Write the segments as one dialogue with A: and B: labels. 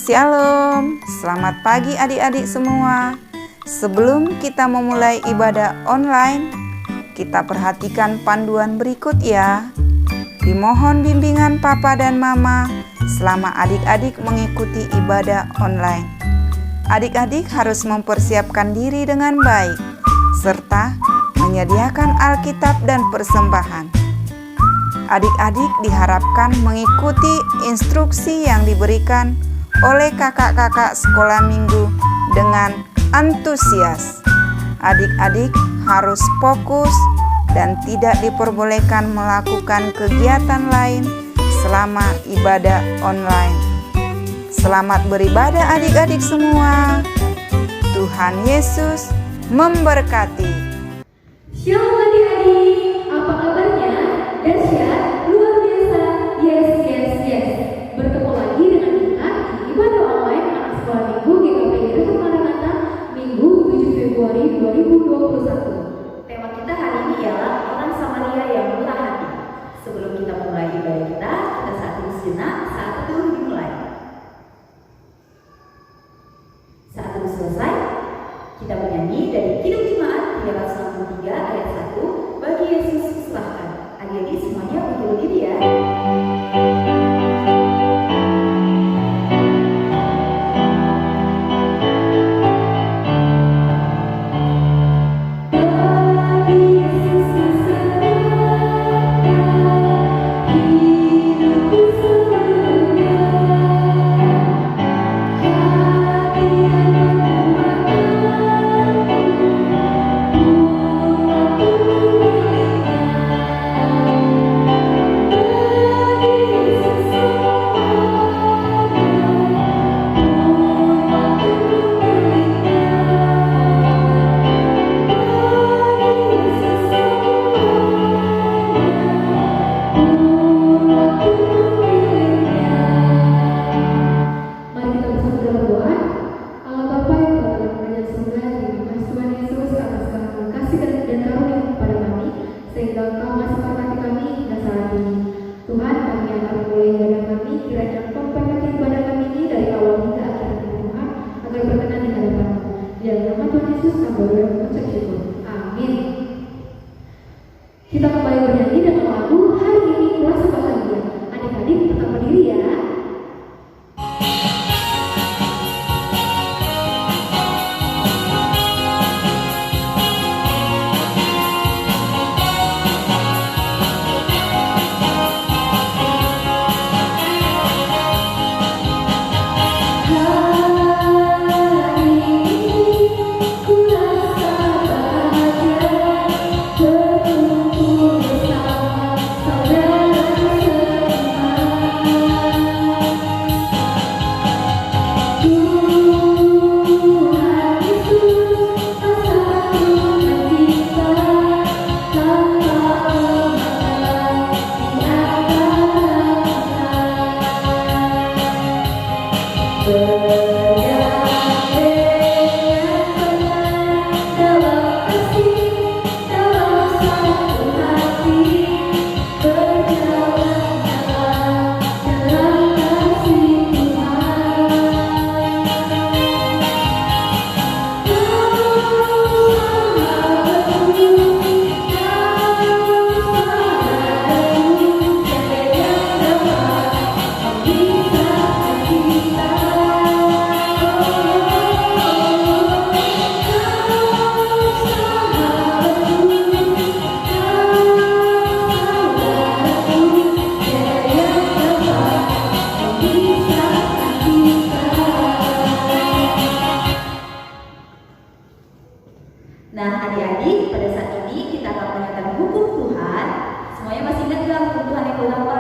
A: Shalom, selamat pagi adik-adik semua. Sebelum kita memulai ibadah online, kita perhatikan panduan berikut ya. Dimohon bimbingan Papa dan Mama selama adik-adik mengikuti ibadah online. Adik-adik harus mempersiapkan diri dengan baik, serta menyediakan Alkitab dan persembahan. Adik-adik diharapkan mengikuti instruksi yang diberikan oleh kakak-kakak sekolah minggu dengan antusias. Adik-adik harus fokus dan tidak diperbolehkan melakukan kegiatan lain selama ibadah online. Selamat beribadah adik-adik semua. Tuhan Yesus memberkati.
B: Shalom adik-adik, apa kabarnya? Dahsyat, luar biasa, yes. Bertemu lagi dengan kita di ibadah online anak sekolah minggu GKP Yerusalem Maranatha Minggu 7 Februari 2021. Tema kita hari ini ialah orang Samaria yang murah hati. Sebelum kita mulai ibadah kita saat itu sejenak, saat itu dimulai. Saat itu selesai, kita bernyanyi dari Kidung Jemaat 363 ayat 1, bagi Yesus kuserahkan. Adik-adik semuanya berdiri diri ya. Kita kembali bernyanyi dengan lagu Hari Ini Kuasa Bahagia. Adik-adik tetap berdiri ya. Nah adik-adik, pada saat ini kita akan mendengarkan hukum Tuhan. Semuanya masih ingat gak hukum Tuhan yang berapa?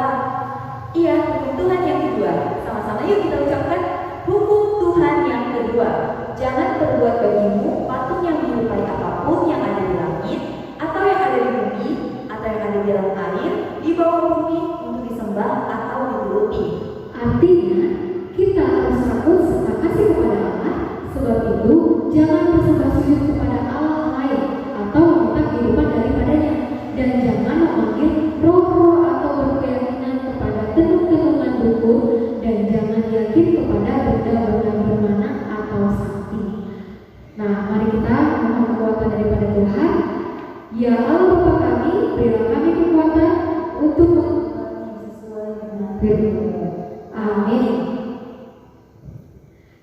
B: Iya, hukum Tuhan yang kedua. Sama-sama yuk kita ucapkan hukum Tuhan yang kedua. Jangan berbuat bagimu patung yang menyerupai apapun yang ada di langit, atau yang ada di bumi, atau yang ada di dalam air, di bawah bumi untuk disembah atau dituruti. Artinya, kita harus takut serta kasih kepada Allah. Sebab itu, jangan bersembah sujud kepada Allah lain atau meminta kehidupan daripadanya, dan jangan memanggil roh-roh atau berkeyakinan kepada tenung-tenungan dukun, dan jangan yakin kepada benda
C: firman-Mu. Amin.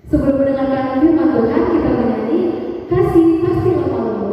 C: Sebelum mendengarkan firman Tuhan, kita menyanyi Kasih Pastilah Malu.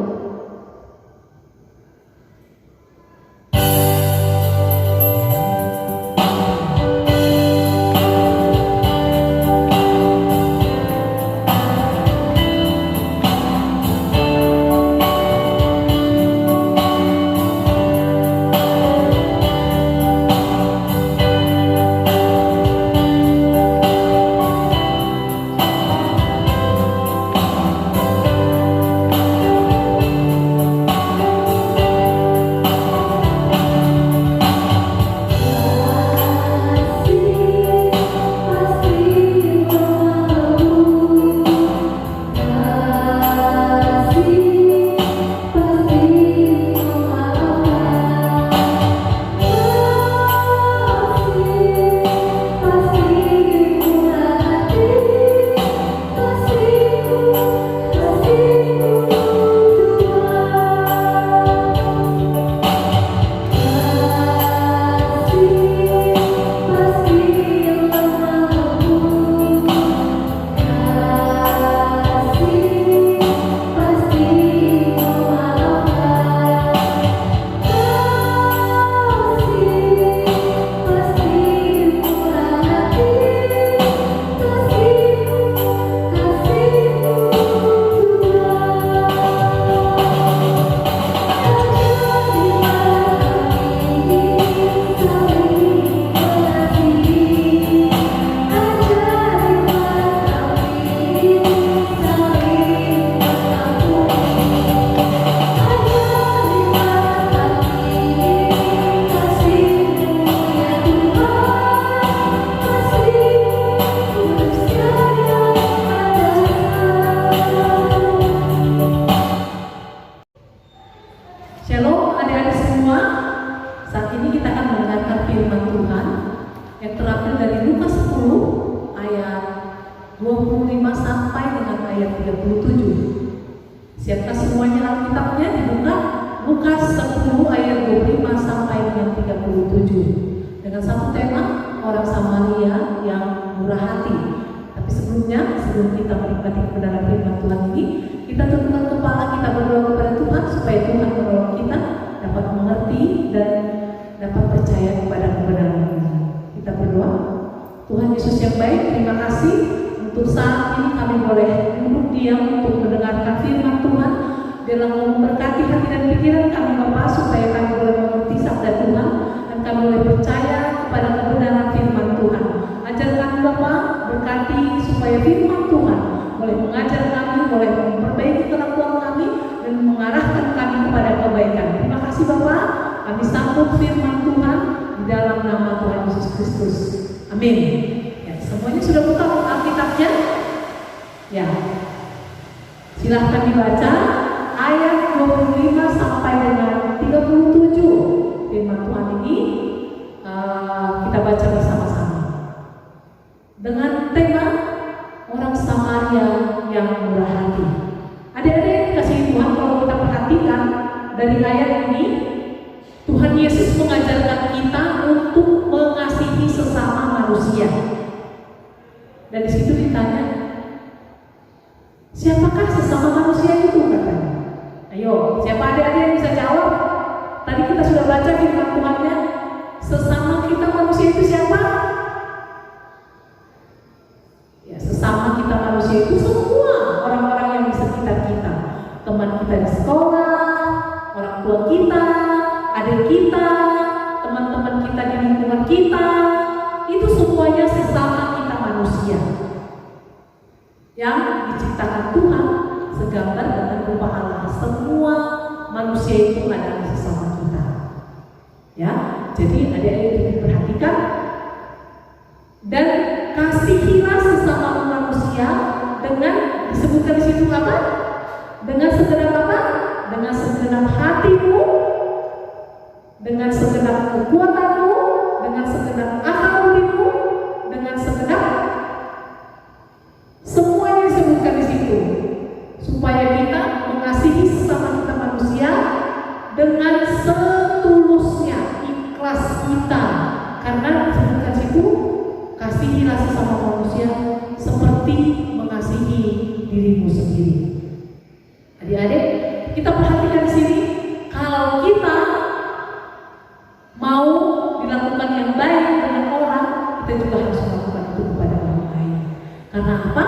D: Shalom adik-adik semua. Saat ini kita akan mendengarkan firman Tuhan yang terambil dari Lukas 10 ayat 25 sampai dengan ayat 37. Siapkah semuanya Alkitabnya? Dibuka Lukas 10 ayat 25 sampai dengan 37. Dengan satu tema orang Samaria yang murah hati. Tapi sebelum kita menikmati kebenaran firman Tuhan ini, kita tundukkan kepala, kita berdoa kepada Tuhan supaya Tuhan menolong kita dapat mengerti dan dapat percaya kepada kebenaran. Kita berdoa. Tuhan Yesus yang baik, terima kasih untuk saat ini kami boleh duduk diam untuk mendengarkan firman Tuhan. Biarlah memberkati hati dan pikiran kami Bapa, supaya kami boleh mengerti sabda Tuhan dan kami boleh percaya kepada kebenaran firman Tuhan. Ajar kami Bapa, berkati supaya firman Tuhan boleh mengajar kami, boleh memperbaiki kelakuan kami dan mengarahkan kami kepada kebaikan. Terima kasih Bapa, kami sambut firman Tuhan di dalam nama Tuhan Yesus Kristus. Amin. Ya, semuanya sudah buka Alkitabnya? Ya. Silahkan dibaca ayat 25 sampai dengan 37. Firman Tuhan ini kita baca bersama-sama. Dengan tema orang Samaria yang murah hati. Adik-adik kasih Tuhan, kalau kita perhatikan dari ayat ini, Tuhan Yesus mengajarkan kita untuk mengasihi sesama manusia. Dan di situ ditanya, siapakah sesama manusia itu, katanya? Ayo, siapa adik-adik yang bisa jawab? Tadi kita sudah baca firman Tuhannya, sesama kita manusia itu siapa? Ya, sesama kita manusia itu semua orang-orang yang di sekitar kita, teman kita di sekolah, orang tua kita, adik kita, teman-teman kita di lingkungan kita, itu semuanya sesama kita manusia yang diciptakan Tuhan segambar dengan rupa Allah. Semua manusia itu adalah sesama kita. Ya, jadi adik-adik diperhatikan dan kasihilah sesama manusia dengan disebutkan di situ apa? Dengan segenap apa? Dengan segenap hatimu, dengan segenap kekuatanmu, dengan segenap akal budimu, dengan segenap semua yang disebutkan di situ, supaya kita mengasihi sesama kita manusia dengan setulusnya, ikhlas kita, karena disebutkan di situ kasihilah sesama manusia seperti mengasihi dirimu sendiri. Adik-adik, kita perhatikan di sini, kalau kita mau dilakukan yang baik dengan orang, kita juga harus melakukan itu kepada orang lain. Karena apa?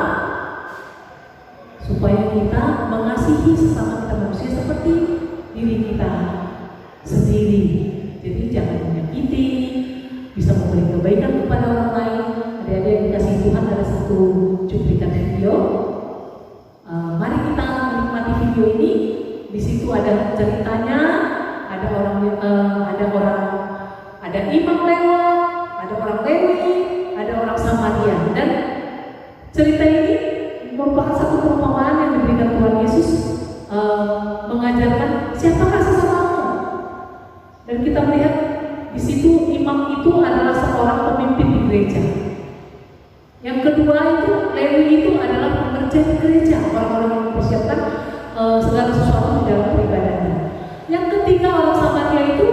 D: Supaya kita mengasihi sesama kita manusia seperti diri kita sendiri. Jadi jangan menyakiti, bisa memberi kebaikan kepada orang lain. Adik-adik yang dikasihi Tuhan, ada satu cuplikan video. Mari kita menikmati video ini. Di situ ada ceritanya, ada imam lewat, ada orang Lewi, ada orang Samaria, dan cerita ini merupakan satu perumpamaan yang diberikan Tuhan Yesus, mengajarkan siapakah sesamamu. Dan kita melihat di situ imam itu adalah seorang pemimpin di gereja. Yang kedua itu Lewi itu adalah pekerja di gereja, orang-orang yang mempersiapkan segala sesuatu di dalam peribadatan. Yang ketiga orang Samaria itu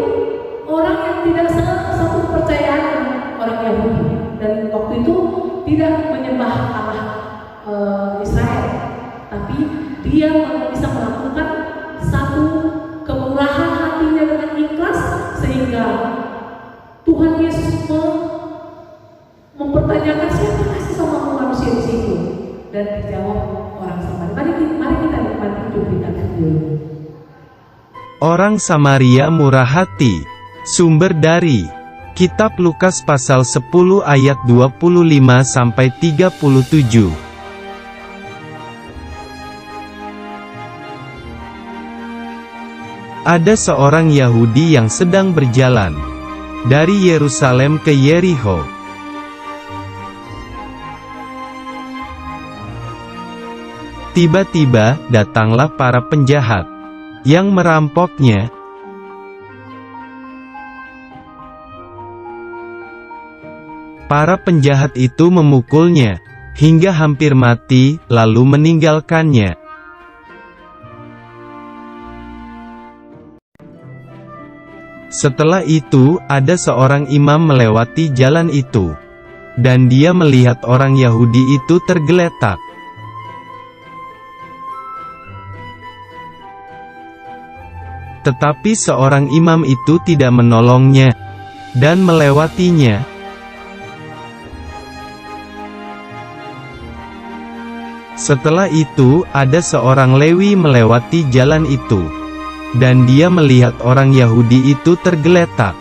D: orang yang tidak satu kepercayaan dengan orang Yahudi, dan waktu itu tidak menyembah Allah Israel, tapi dia bisa melakukan satu kemurahan hatinya dengan ikhlas, sehingga Tuhan Yesus mempertanyakan siapa sih sama manusia di situ, dan dijawab orang Samaria. Mari kita nikmati cuplikan video.
E: Orang Samaria murah hati. Sumber dari Kitab Lukas pasal 10 ayat 25 sampai 37. Ada seorang Yahudi yang sedang berjalan dari Yerusalem ke Yerikho. Tiba-tiba datanglah para penjahat yang merampoknya. Para penjahat itu memukulnya hingga hampir mati, lalu meninggalkannya. Setelah itu, ada seorang imam melewati jalan itu, dan dia melihat orang Yahudi itu tergeletak. Tetapi seorang imam itu tidak menolongnya dan melewatinya. Setelah itu, ada seorang Lewi melewati jalan itu, dan dia melihat orang Yahudi itu tergeletak.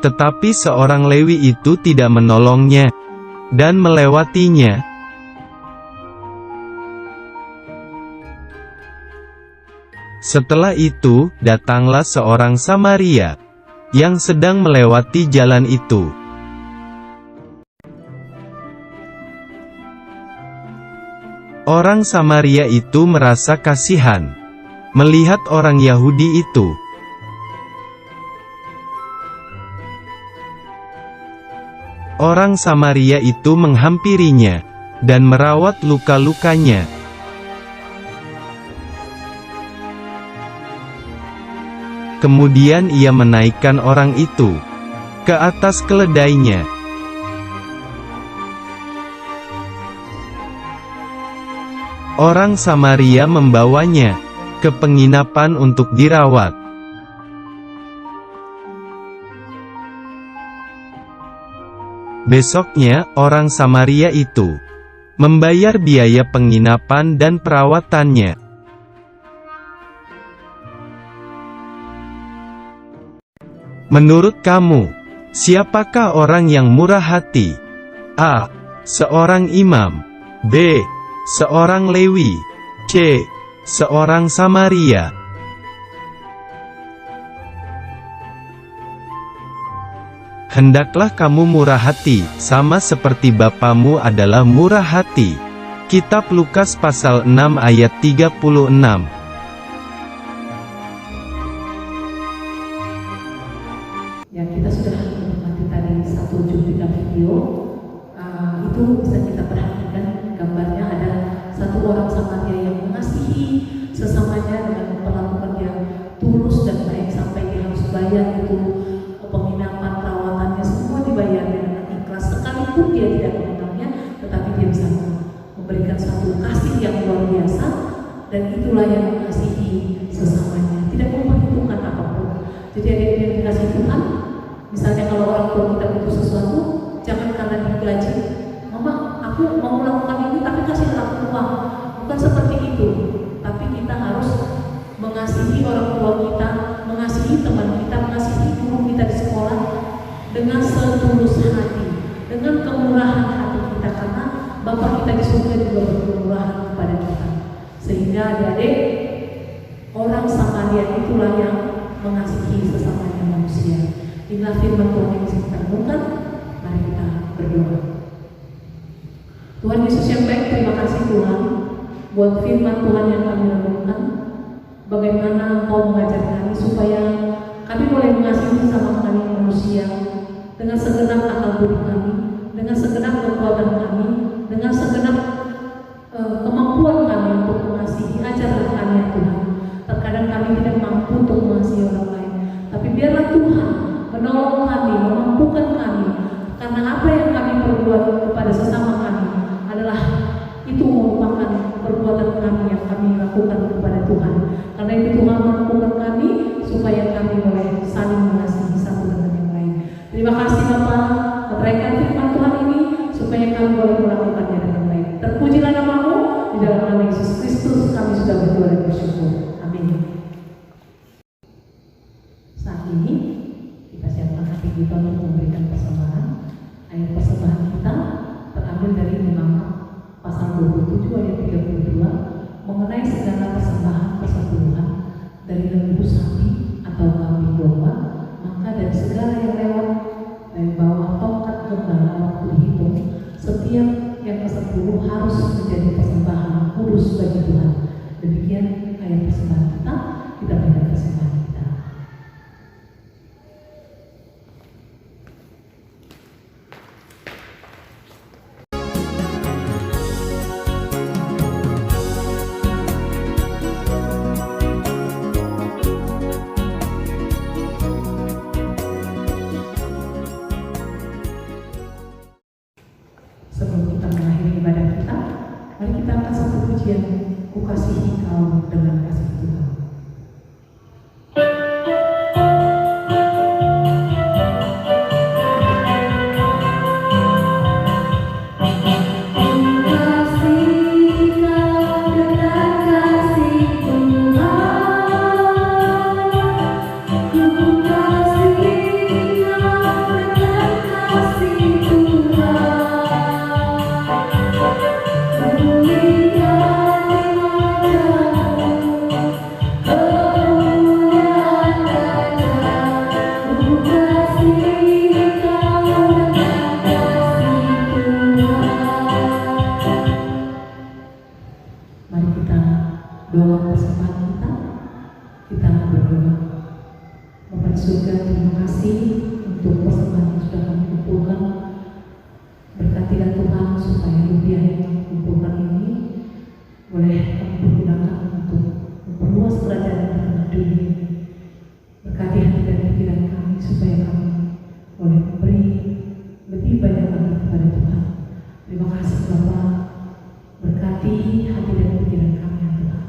E: Tetapi seorang Lewi itu tidak menolongnya dan melewatinya. Setelah itu, datanglah seorang Samaria yang sedang melewati jalan itu. Orang Samaria itu merasa kasihan melihat orang Yahudi itu. Orang Samaria itu menghampirinya dan merawat luka-lukanya. Kemudian ia menaikkan orang itu ke atas keledainya. Orang Samaria membawanya ke penginapan untuk dirawat. Besoknya, orang Samaria itu membayar biaya penginapan dan perawatannya. Menurut kamu, siapakah orang yang murah hati? A. Seorang imam. B. Seorang Lewi. C. Seorang Samaria. Hendaklah kamu murah hati, sama seperti Bapamu adalah murah hati. Kitab Lukas pasal 6 ayat 36.
D: Ya, kita sudah menikmati tadi satu cuplikan video. Itu bisa kita perhatikan gambarnya, ada satu orang Samaria yang mengasihi sesamanya dengan perlakuan yang tulus dan baik sampai dia harus bayar bayar itu penginapan, perawatannya semua dibayar dengan ikhlas, sekalipun dia tidak mengenalnya, tetapi dia bisa memberikan satu kasih yang luar biasa, dan itulah yang mengasihi sesamanya, tidak memperhitungkan apapun. Jadi adik-adik yang dikasih Tuhan, misalnya kalau orang tua kita butuh sesuatu, jangan karena digaji, mama aku mau melakukan ini tapi kasih aku uang, bukan seperti itu. Tapi kita harus mengasihi orang tua kita, mengasihi teman kita, mengasihi guru kita di sekolah dengan setulus hati, dengan kemurahan hati kita, karena Bapa kita di surga juga berkemurahan kepada kita. Sehingga adik-adik, orang Samaria itulah yang mengasihi sesamanya manusia. Inilah firman Tuhan yang bisa kita renungkan. Mari kita berdoa. Tuhan Yesus yang baik, terima kasih Tuhan buat firman Tuhan yang kami renungkan. Bagaimana Engkau mengajar kami supaya kami boleh mengasihi sama kami manusia dengan segenap akal budi kami, dengan segenap kekuatan kami, dengan segenap kemampuan kami untuk mengasihi. Ajarlah kami ya Tuhan. Terkadang kami tidak mampu untuk mengasihi orang lain, tapi biarlah Tuhan menolong kami, memampukan kami, karena apa yang kami perbuat kepada sesama kami adalah itu merupakan perbuatan kami yang kami lakukan kepada Tuhan. Karena itu Tuhan mampukan kami supaya kami boleh saling mengasihi satu dengan yang lain. Terima kasih Bapa, meteraikan firman Tuhan ini supaya kami boleh melakukannya dengan baik. Terpujilah nama-Mu, di dalam nama Yesus Kristus kami sudah berdoa dan bersyukur. Amin. Saat ini kita siapkan hati kita untuk memberikan persembahan. Ayat persembahan kita terambil dari Imamat pasal 27 ayat 32 mengenai segala persembahan persepuluhan dari lembu sapi atau kambing domba, maka dari segala yang lewat dari bawah tongkat gembala waktu dihitung, setiap yang ke-10 harus menjadi persembahan kudus bagi Tuhan. Demikian ayat persembahan kita. Kita berikan persembahan kita. Sebelum kita mengakhiri ibadah kita, mari kita angkat satu pujian, Ku kasihi kau dengan kasih Tuhan. Mari kita doa persembahan kita. Kita berdoa. Bapa di surga, terima kasih untuk persembahan yang sudah kami kumpulkan. Berkatilah Tuhan supaya rupiah yang kami kumpulkan ini boleh kami pergunakan untuk memperluas kerajaan di tengah dunia. Berkati hati dan pikiran kami supaya kami boleh memberi lebih banyak lagi kepada Tuhan. Terima kasih Bapa. Berkati hati dan pikiran kami ya Tuhan.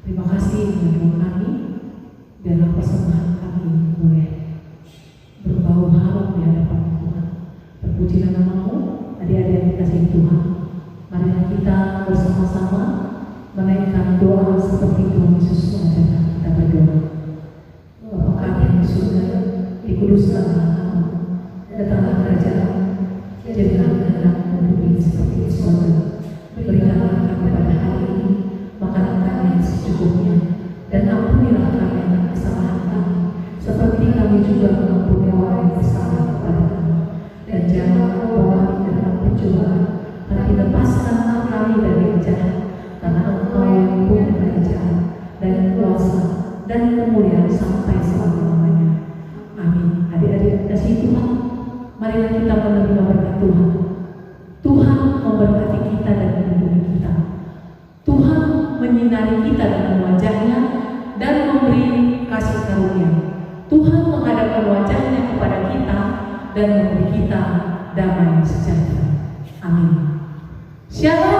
D: Terima kasih dengan doa kami. Biarlah persembahan kami boleh berbau harum di hadapan Tuhan. Terpujilah nama-Mu, adik-adik yang dikasihi Tuhan. Marilah kita bersama-sama menaikkan doa seperti Tuhan Yesus mengajarkan kita berdoa. Bapa kami yang di surga, dikuduskanlah nama-Mu, datanglah kerajaan-Mu, jadilah kehendak-Mu di bumi seperti di surga. Berikanlah kami pada hari ini makanan kami yang secukupnya, dan ampunilah kami akan kesalahan kami, seperti kami juga mengampuni orang yang bersalah kepada kami. Dan jangan membawa kami ke dalam pencobaan, tapi lepaskanlah kami dari yang jahat, karena Engkau yang punya kerajaan dan kuasa dan kemuliaan sampai selama-lamanya. Amin. Adik-adik kasih Tuhan, marilah kita menerima berkat Tuhan. Tuhan memberkati kita dan melindungi kita. Tuhan menyinari kita dengan wajah-Nya dan memberi kasih karunia. Tuhan menghadapkan wajahnya kepada kita dan memberi kita damai sejahtera. Amin. Shalom.